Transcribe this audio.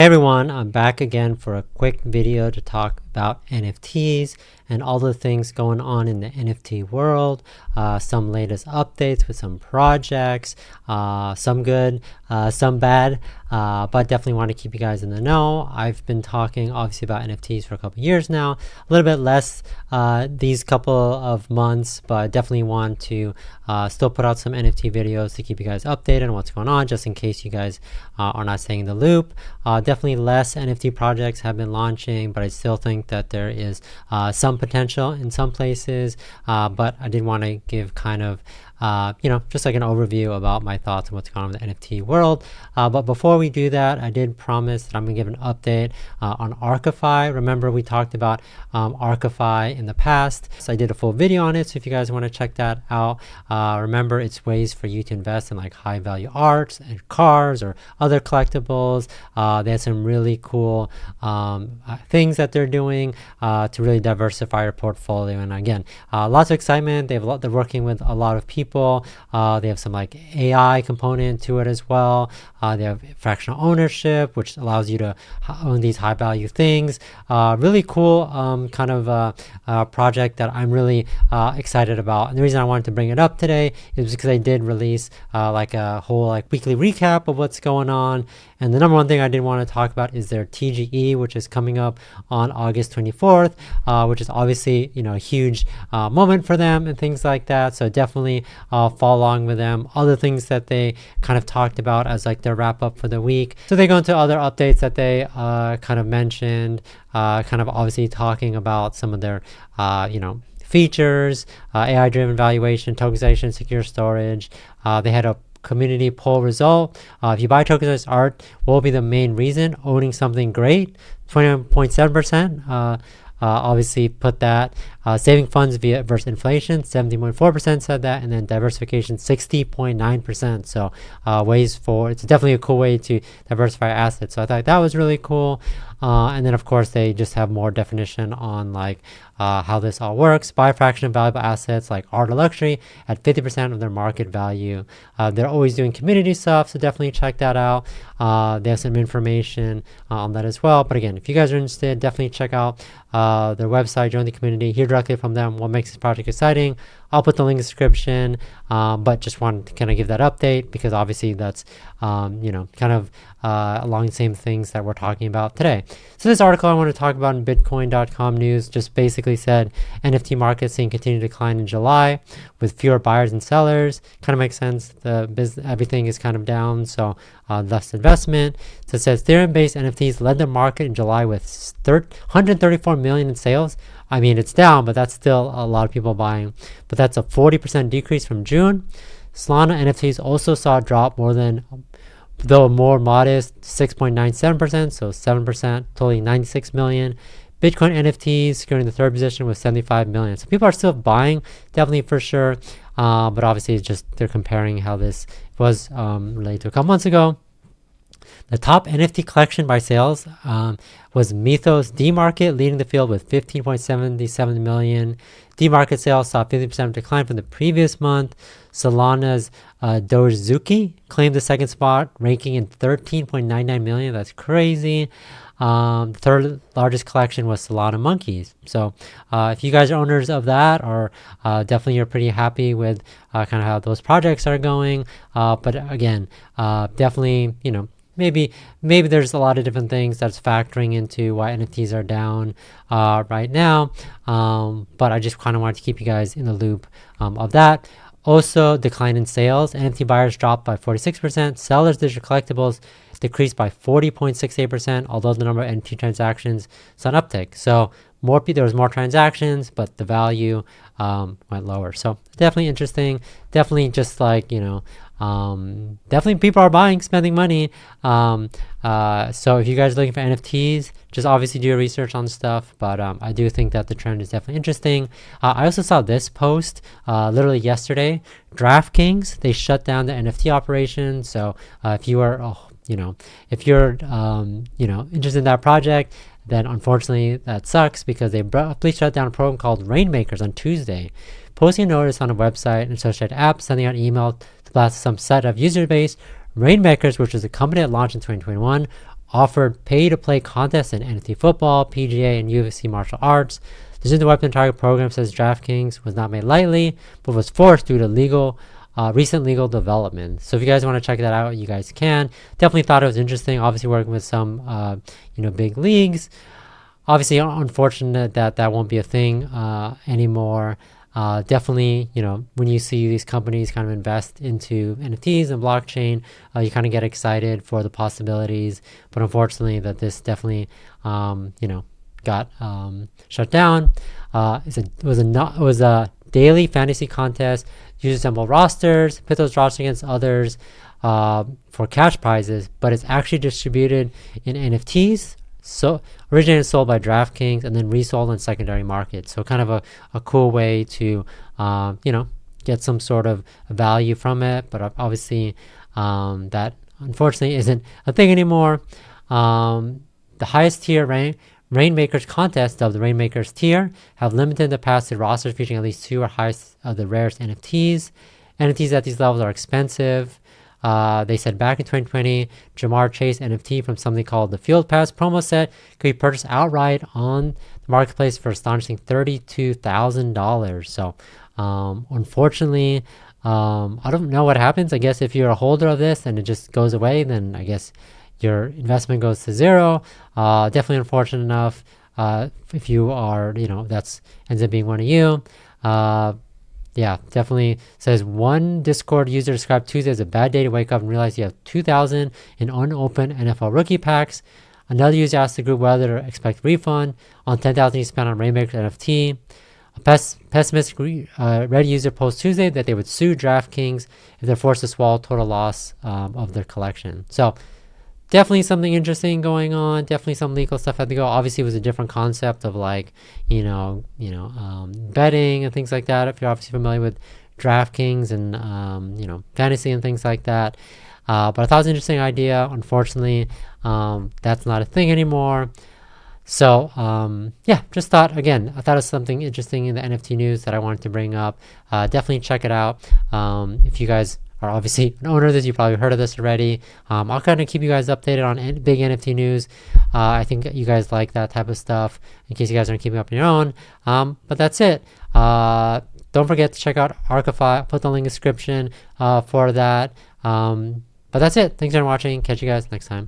Hey everyone, I'm back again for a quick video to talk about NFTs and all the things going on in the NFT world, some latest updates with some projects, some good, some bad, but definitely want to keep you guys in the know. I've been talking obviously about NFTs for a couple years now, a little bit less these couple of months, but definitely want to still put out some NFT videos to keep you guys updated on what's going on, just in case you guys are not staying in the loop. Definitely less NFT projects have been launching, but I still think that there is some potential in some places, but I did want to give kind of just like an overview about my thoughts on what's going on in the NFT world. But before we do that, I did promise that I'm going to give an update on Arkefi. Remember, we talked about Arkefi in the past. So I did a full video on it. So if you guys want to check that out, remember, it's ways for you to invest in like high value arts and cars or other collectibles. They have some really cool things that they're doing to really diversify your portfolio. And again, lots of excitement. They're working with a lot of people. They have some like AI component to it as well. They have fractional ownership, which allows you to own these high value things. Really cool kind of project that I'm really excited about. And the reason I wanted to bring it up today is because I did release like a whole like weekly recap of what's going on. And the number one thing I did want to talk about is their TGE, which is coming up on August 24th, which is obviously, a huge moment for them and things like that. So definitely follow along with them. Other things that they kind of talked about as like their wrap up for the week. So they go into other updates that they kind of mentioned, kind of obviously talking about some of their, features, AI driven valuation, tokenization, secure storage. They had a community poll result. If you buy tokenized art, what will be the main reason? Owning something great, 21.7%. Obviously put that. Saving funds versus inflation, 17.4% said that, and then diversification, 60.9%. So it's definitely a cool way to diversify assets. So I thought that was really cool. And then of course they just have more definition on like how this all works. Buy a fraction of valuable assets like art or luxury at 50% of their market value. They're always doing community stuff, so definitely check that out. They have some information on that as well. But again, if you guys are interested, definitely check out their website, join the community, hear directly from them what makes this project exciting. I'll put the link in the description, but just wanted to kind of give that update because obviously that's, kind of along the same things that we're talking about today. So this article I want to talk about in Bitcoin.com news just basically said NFT market seeing continued decline in July with fewer buyers and sellers. Kind of makes sense. Everything is kind of down, so less investment. So it says Ethereum-based NFTs led the market in July with 134 million in sales. I mean, it's down, but that's still a lot of people buying. But that's a 40% decrease from June. Solana NFTs also saw a drop though more modest, 6.97%, so 7%, totaling 96 million. Bitcoin NFTs securing the third position with 75 million. So people are still buying, definitely for sure. But obviously, it's just they're comparing how this was related to a couple months ago. The top NFT collection by sales was Mythos D-Market, leading the field with 15.77 million. D-Market sales saw 50% decline from the previous month. Solana's Dogezuki claimed the second spot, ranking in 13.99 million. That's crazy. The third largest collection was Solana Monkeys. So if you guys are owners of that, or definitely you're pretty happy with kind of how those projects are going. But again, definitely, maybe there's a lot of different things that's factoring into why NFTs are down right now. But I just kind of wanted to keep you guys in the loop of that. Also, decline in sales. NFT buyers dropped by 46%. Sellers digital collectibles decreased by 40.68%, although the number of NFT transactions saw an uptick. So there was more transactions, but the value went lower. So definitely interesting. Definitely just like, definitely people are buying, spending money. So if you guys are looking for NFTs, just obviously do your research on stuff. But I do think that the trend is definitely interesting. I also saw this post literally yesterday. DraftKings, they shut down the NFT operation. So if you are, if you're, interested in that project, then unfortunately that sucks because they abruptly shut down a program called Rainmakers on Tuesday, posting a notice on a website and associated apps, sending out email to blast some set of user base. Rainmakers, which is a company that launched in 2021, offered pay-to-play contests in NFT football, PGA, and UFC martial arts. The Zunda Weapon Target program, says DraftKings, was not made lightly, but was forced due to recent legal development. So if you guys want to check that out, you guys can. Definitely thought it was interesting. Obviously working with some big leagues. Obviously unfortunate that that won't be a thing anymore. Definitely, when you see these companies kind of invest into NFTs and blockchain, you kind of get excited for the possibilities. But unfortunately, that this definitely, got shut down. It was a daily fantasy contest. Users assemble rosters, pit those rosters against others for cash prizes, but it's actually distributed in NFTs. So originated and sold by DraftKings and then resold on secondary markets. So kind of a cool way to, get some sort of value from it. But obviously that unfortunately isn't a thing anymore. The highest tier Rainmakers contest of the Rainmakers tier have limited the past to rosters featuring at least 2 or highest of the rarest NFTs. NFTs at these levels are expensive. They said back in 2020, Jamar Chase NFT from something called the Field Pass promo set could be purchased outright on the marketplace for astonishing $32,000. So, unfortunately, I don't know what happens. I guess if you're a holder of this and it just goes away, then I guess your investment goes to zero. Definitely unfortunate enough. If you are, that's ends up being one of you. Yeah, definitely says one Discord user described Tuesday as a bad day to wake up and realize you have 2,000 in unopened NFL rookie packs. Another user asked the group whether to expect refund on 10,000 he spent on Rainmaker NFT. A pessimistic Reddit user posted Tuesday that they would sue DraftKings if they're forced to swallow total loss of their collection. So definitely something interesting going on. Definitely some legal stuff had to go. Obviously, it was a different concept of betting and things like that. If you're obviously familiar with DraftKings and fantasy and things like that. But I thought it was an interesting idea. Unfortunately, that's not a thing anymore. So just thought I thought it was something interesting in the NFT news that I wanted to bring up. Definitely check it out. If you guys are obviously an owner of this, you probably heard of this already. I'll kind of keep you guys updated on big NFT news. I think you guys like that type of stuff in case you guys aren't keeping up on your own. But that's it. Don't forget to check out Arkefi. I'll put the link in the description for that. But that's it. Thanks for watching. Catch you guys next time.